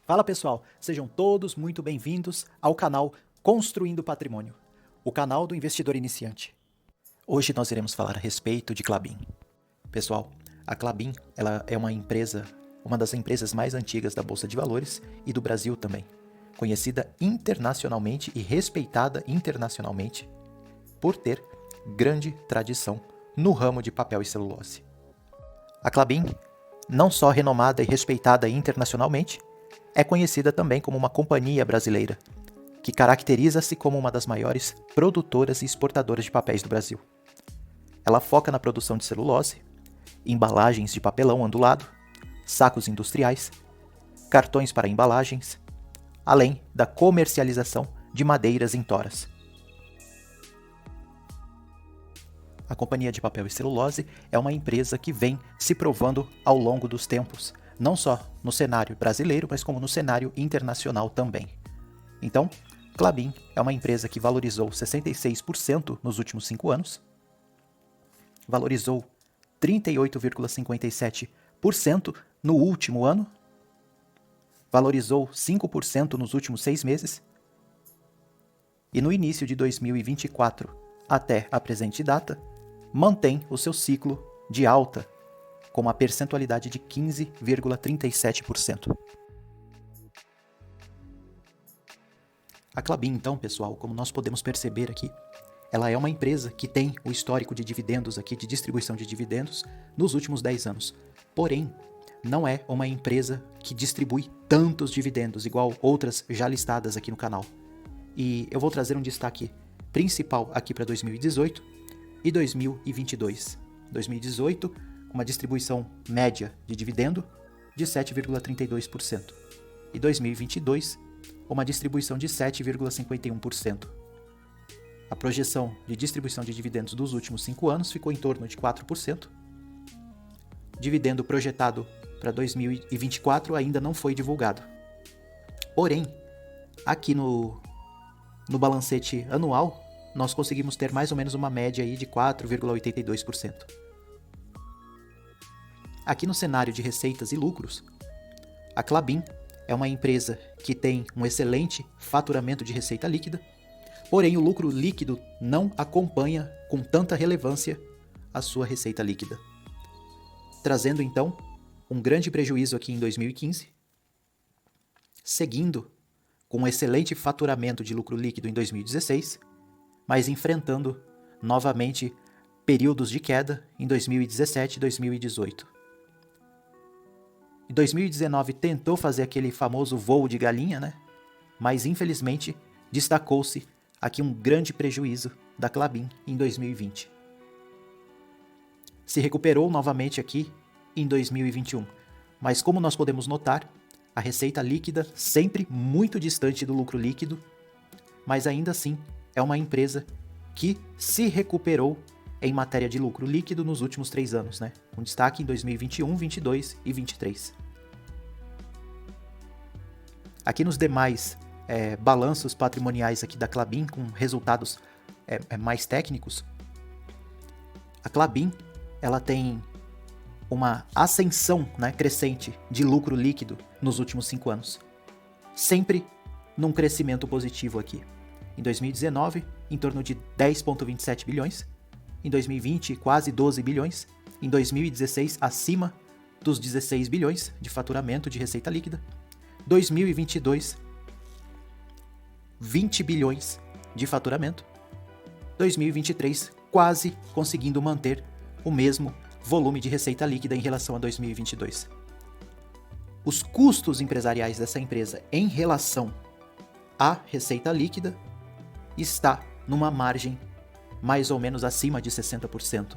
Fala pessoal, sejam todos muito bem-vindos ao canal Construindo Patrimônio, o canal do investidor iniciante. Hoje nós iremos falar a respeito de Klabin. Pessoal, a Klabin ela é uma das empresas mais antigas da Bolsa de Valores e do Brasil também, conhecida internacionalmente e respeitada internacionalmente por ter grande tradição no ramo de papel e celulose. A Klabin, não só renomada e respeitada internacionalmente, é conhecida também como uma companhia brasileira, que caracteriza-se como uma das maiores produtoras e exportadoras de papéis do Brasil. Ela foca na produção de celulose, embalagens de papelão ondulado, sacos industriais, cartões para embalagens, além da comercialização de madeiras em toras. A Companhia de Papel e Celulose é uma empresa que vem se provando ao longo dos tempos, não só no cenário brasileiro, mas como no cenário internacional também. Então, Klabin é uma empresa que valorizou 66% nos últimos 5 anos, valorizou 38,57% no último ano, valorizou 5% nos últimos 6 meses, e no início de 2024 até a presente data, mantém o seu ciclo de alta com uma percentualidade de 15,37%. A Klabin, então, pessoal, como nós podemos perceber aqui, ela é uma empresa que tem o histórico de dividendos aqui, de distribuição de dividendos, nos últimos 10 anos. Porém, não é uma empresa que distribui tantos dividendos, igual outras já listadas aqui no canal. E eu vou trazer um destaque principal aqui para 2018 e 2022. 2018, com uma distribuição média de dividendo de 7,32%. E 2022, uma distribuição de 7,51%. A projeção de distribuição de dividendos dos últimos 5 anos ficou em torno de 4%. Dividendo projetado para 2024 ainda não foi divulgado. Porém, aqui no balancete anual, nós conseguimos ter mais ou menos uma média aí de 4,82%. Aqui no cenário de receitas e lucros, a Klabin é uma empresa que tem um excelente faturamento de receita líquida, porém o lucro líquido não acompanha com tanta relevância a sua receita líquida, trazendo então um grande prejuízo aqui em 2015, seguindo com um excelente faturamento de lucro líquido em 2016, mas enfrentando novamente períodos de queda em 2017 e 2018. Em 2019 tentou fazer aquele famoso voo de galinha, né? Mas infelizmente destacou-se aqui um grande prejuízo da Klabin em 2020. Se recuperou novamente aqui em 2021, mas como nós podemos notar, a receita líquida sempre muito distante do lucro líquido, mas ainda assim é uma empresa que se recuperou em matéria de lucro líquido nos últimos 3 anos, né? Com destaque em 2021, 22 e 23. Aqui nos demais balanços patrimoniais aqui da Klabin, com resultados mais técnicos, a Klabin ela tem uma ascensão, né, crescente de lucro líquido nos últimos 5 anos. Sempre num crescimento positivo aqui. Em 2019, em torno de 10,27 bilhões. Em 2020, quase 12 bilhões. Em 2016, acima dos 16 bilhões de faturamento de receita líquida. 2022, 20 bilhões de faturamento. 2023, quase conseguindo manter o mesmo volume de receita líquida em relação a 2022. Os custos empresariais dessa empresa em relação à receita líquida está numa margem mais ou menos acima de 60%.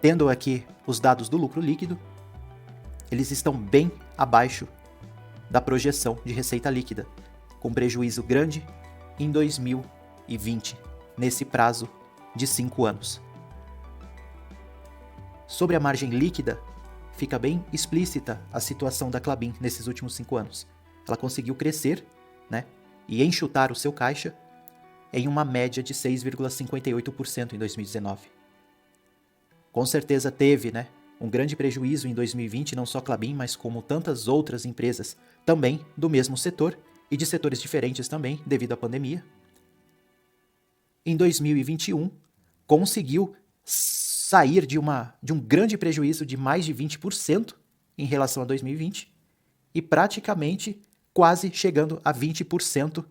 Tendo aqui os dados do lucro líquido, eles estão bem abaixo da projeção de receita líquida, com prejuízo grande em 2020, nesse prazo de 5 anos. Sobre a margem líquida, fica bem explícita a situação da Klabin nesses últimos 5 anos. Ela conseguiu crescer, né, e enxutar o seu caixa em uma média de 6,58% em 2019. Com certeza teve, né, um grande prejuízo em 2020, não só Klabin, mas como tantas outras empresas também do mesmo setor e de setores diferentes também, devido à pandemia. Em 2021, conseguiu sair de um grande prejuízo de mais de 20% em relação a 2020 e praticamente quase chegando a 20%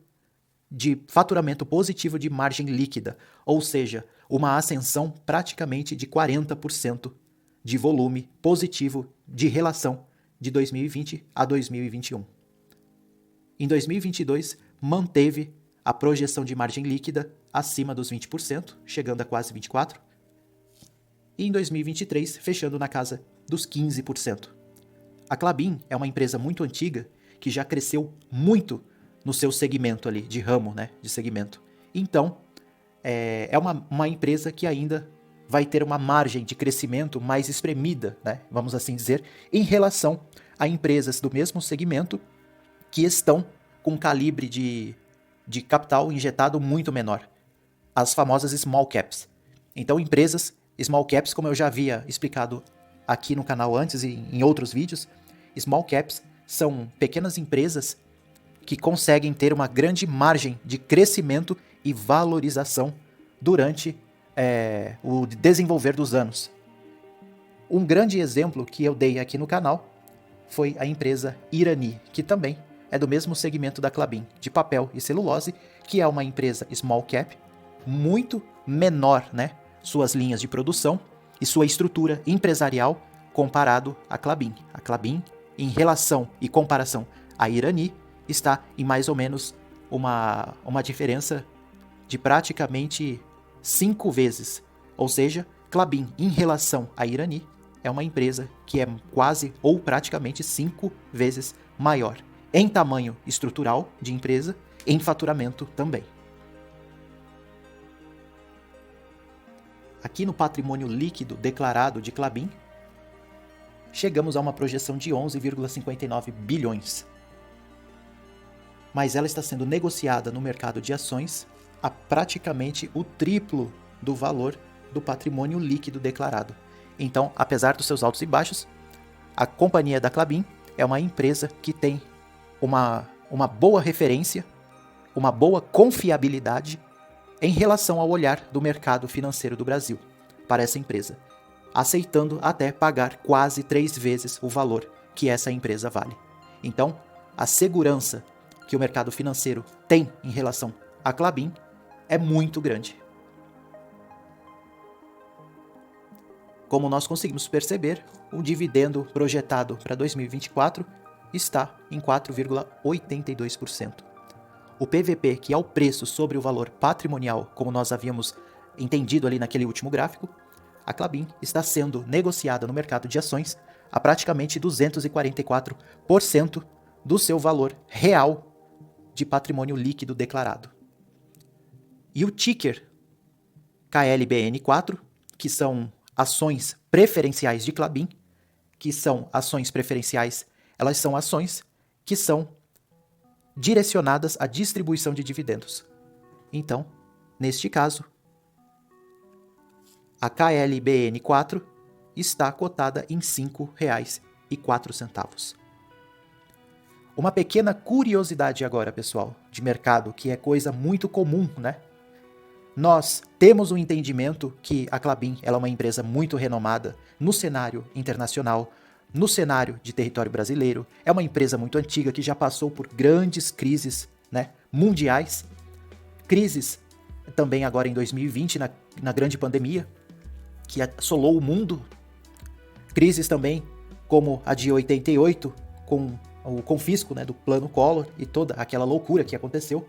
de faturamento positivo de margem líquida, ou seja, uma ascensão praticamente de 40% de volume positivo de relação de 2020 a 2021. Em 2022, manteve a projeção de margem líquida acima dos 20%, chegando a quase 24%, e em 2023, fechando na casa dos 15%. A Klabin é uma empresa muito antiga que já cresceu muito no seu segmento ali, de ramo, né, de segmento. Então, é uma empresa que ainda vai ter uma margem de crescimento mais espremida, né, vamos assim dizer, em relação a empresas do mesmo segmento que estão com calibre de capital injetado muito menor, as famosas small caps. Então, empresas small caps, como eu já havia explicado aqui no canal antes e em outros vídeos, small caps são pequenas empresas que conseguem ter uma grande margem de crescimento e valorização durante o desenvolver dos anos. Um grande exemplo que eu dei aqui no canal foi a empresa Irani, que também é do mesmo segmento da Klabin, de papel e celulose, que é uma empresa small cap, muito menor, né, suas linhas de produção e sua estrutura empresarial comparado à Klabin. A Klabin, em relação e comparação à Irani, está em mais ou menos uma diferença de praticamente 5 vezes. Ou seja, Klabin, em relação à Irani, é uma empresa que é quase ou praticamente 5 vezes maior em tamanho estrutural de empresa, em faturamento também. Aqui no patrimônio líquido declarado de Klabin, chegamos a uma projeção de 11,59 bilhões. Mas ela está sendo negociada no mercado de ações a praticamente o triplo do valor do patrimônio líquido declarado. Então, apesar dos seus altos e baixos, a companhia da Klabin é uma empresa que tem uma boa referência, uma boa confiabilidade em relação ao olhar do mercado financeiro do Brasil para essa empresa, aceitando até pagar quase 3 vezes o valor que essa empresa vale. Então, a segurança que o mercado financeiro tem em relação à Klabin é muito grande. Como nós conseguimos perceber, o dividendo projetado para 2024 está em 4,82%. O PVP, que é o preço sobre o valor patrimonial, como nós havíamos entendido ali naquele último gráfico, a Klabin está sendo negociada no mercado de ações a praticamente 244% do seu valor real de patrimônio líquido declarado. E o ticker KLBN4, que são ações preferenciais de Klabin, que são ações preferenciais, elas são ações que são direcionadas à distribuição de dividendos. Então, neste caso, a KLBN4 está cotada em R$ 5,04. Uma pequena curiosidade agora, pessoal, de mercado, que é coisa muito comum, né? Nós temos o entendimento que a Klabin ela é uma empresa muito renomada no cenário internacional, no cenário de território brasileiro. É uma empresa muito antiga que já passou por grandes crises, né, mundiais. Crises também agora em 2020, na grande pandemia, que assolou o mundo. Crises também como a de 88, com o confisco, né, do Plano Collor e toda aquela loucura que aconteceu.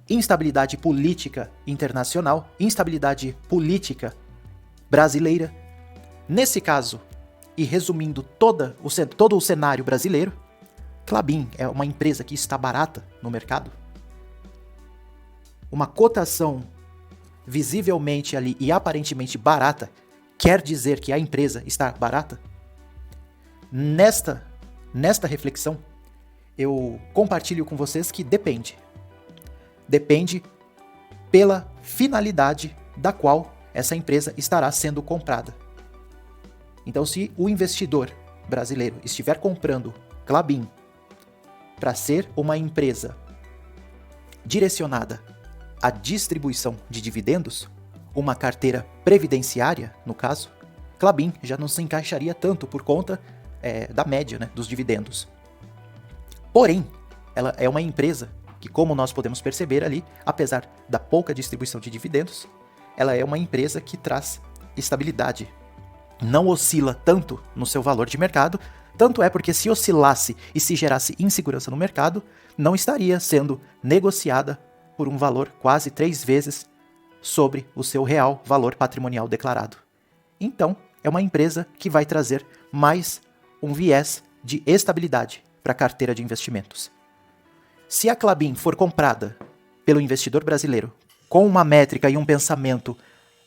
Instabilidade política internacional, instabilidade política brasileira. Nesse caso, e resumindo todo o cenário brasileiro, Klabin é uma empresa que está barata no mercado. Uma cotação visivelmente ali e aparentemente barata quer dizer que a empresa está barata? Nesta reflexão, eu compartilho com vocês que depende. Depende pela finalidade da qual essa empresa estará sendo comprada. Então, se o investidor brasileiro estiver comprando Klabin para ser uma empresa direcionada à distribuição de dividendos, uma carteira previdenciária, no caso, Klabin já não se encaixaria tanto por conta da média, né, dos dividendos. Porém, ela é uma empresa que, como nós podemos perceber ali, apesar da pouca distribuição de dividendos, ela é uma empresa que traz estabilidade. Não oscila tanto no seu valor de mercado, tanto é porque se oscilasse e se gerasse insegurança no mercado, não estaria sendo negociada por um valor quase 3 vezes sobre o seu real valor patrimonial declarado. Então, é uma empresa que vai trazer mais um viés de estabilidade para a carteira de investimentos. Se a Klabin for comprada pelo investidor brasileiro com uma métrica e um pensamento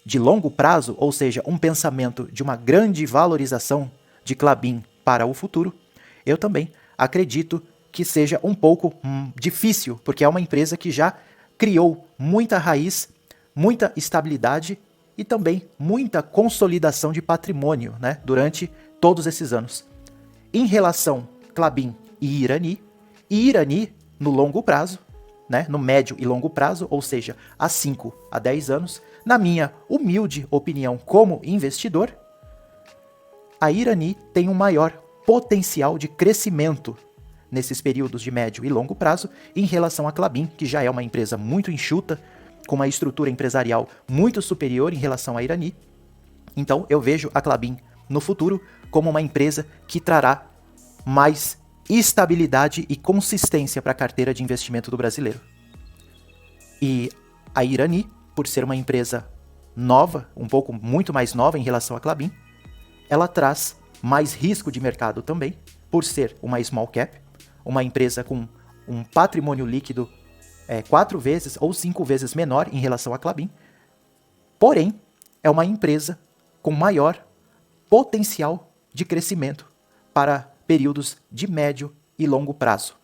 de longo prazo, ou seja, um pensamento de uma grande valorização de Klabin para o futuro, eu também acredito que seja um pouco difícil, porque é uma empresa que já criou muita raiz, muita estabilidade e também muita consolidação de patrimônio, né, durante todos esses anos. Em relação Klabin e Irani no longo prazo, né, no médio e longo prazo, ou seja, há 5 a 10 anos, na minha humilde opinião como investidor, a Irani tem um maior potencial de crescimento nesses períodos de médio e longo prazo em relação à Klabin, que já é uma empresa muito enxuta, com uma estrutura empresarial muito superior em relação à Irani. Então eu vejo a Klabin no futuro como uma empresa que trará mais estabilidade e consistência para a carteira de investimento do brasileiro. E a Irani, por ser uma empresa nova, muito mais nova em relação à Klabin, ela traz mais risco de mercado também, por ser uma small cap, uma empresa com um patrimônio líquido 4 vezes ou 5 vezes menor em relação à Klabin, porém é uma empresa com maior potencial de crescimento para períodos de médio e longo prazo.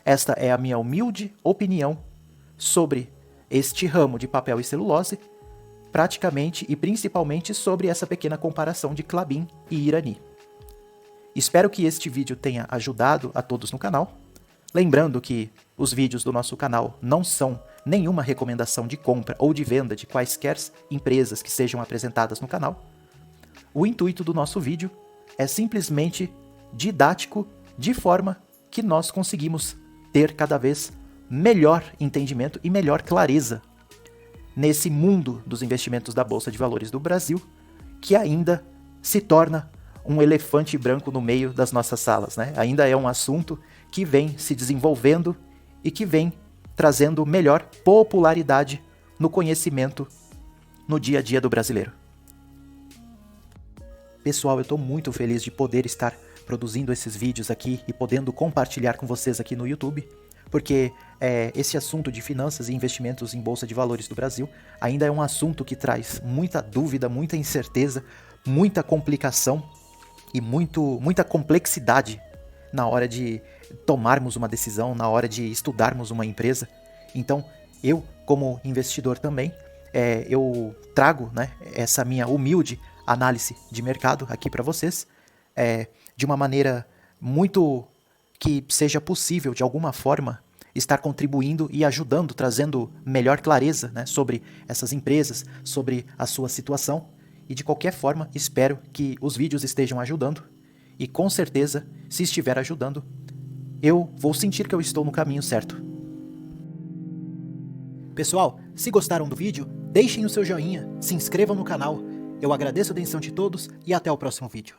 Esta é a minha humilde opinião sobre este ramo de papel e celulose, praticamente e principalmente sobre essa pequena comparação de Klabin e Irani. Espero que este vídeo tenha ajudado a todos no canal. Lembrando que os vídeos do nosso canal não são nenhuma recomendação de compra ou de venda de quaisquer empresas que sejam apresentadas no canal. O intuito do nosso vídeo é simplesmente didático, de forma que nós conseguimos ter cada vez melhor entendimento e melhor clareza nesse mundo dos investimentos da Bolsa de Valores do Brasil, que ainda se torna um elefante branco no meio das nossas salas, né? Ainda é um assunto que vem se desenvolvendo e que vem trazendo melhor popularidade no conhecimento no dia a dia do brasileiro. Pessoal, eu estou muito feliz de poder estar produzindo esses vídeos aqui e podendo compartilhar com vocês aqui no YouTube, porque esse assunto de finanças e investimentos em Bolsa de Valores do Brasil ainda é um assunto que traz muita dúvida, muita incerteza, muita complicação e muita complexidade na hora de tomarmos uma decisão, na hora de estudarmos uma empresa. Então, eu, como investidor também, eu trago, né, essa minha humilde análise de mercado aqui para vocês, de uma maneira muito que seja possível, de alguma forma, estar contribuindo e ajudando, trazendo melhor clareza, né, sobre essas empresas, sobre a sua situação. E de qualquer forma, espero que os vídeos estejam ajudando. E com certeza, se estiver ajudando, eu vou sentir que eu estou no caminho certo. Pessoal, se gostaram do vídeo, deixem o seu joinha, se inscrevam no canal. Eu agradeço a atenção de todos e até o próximo vídeo.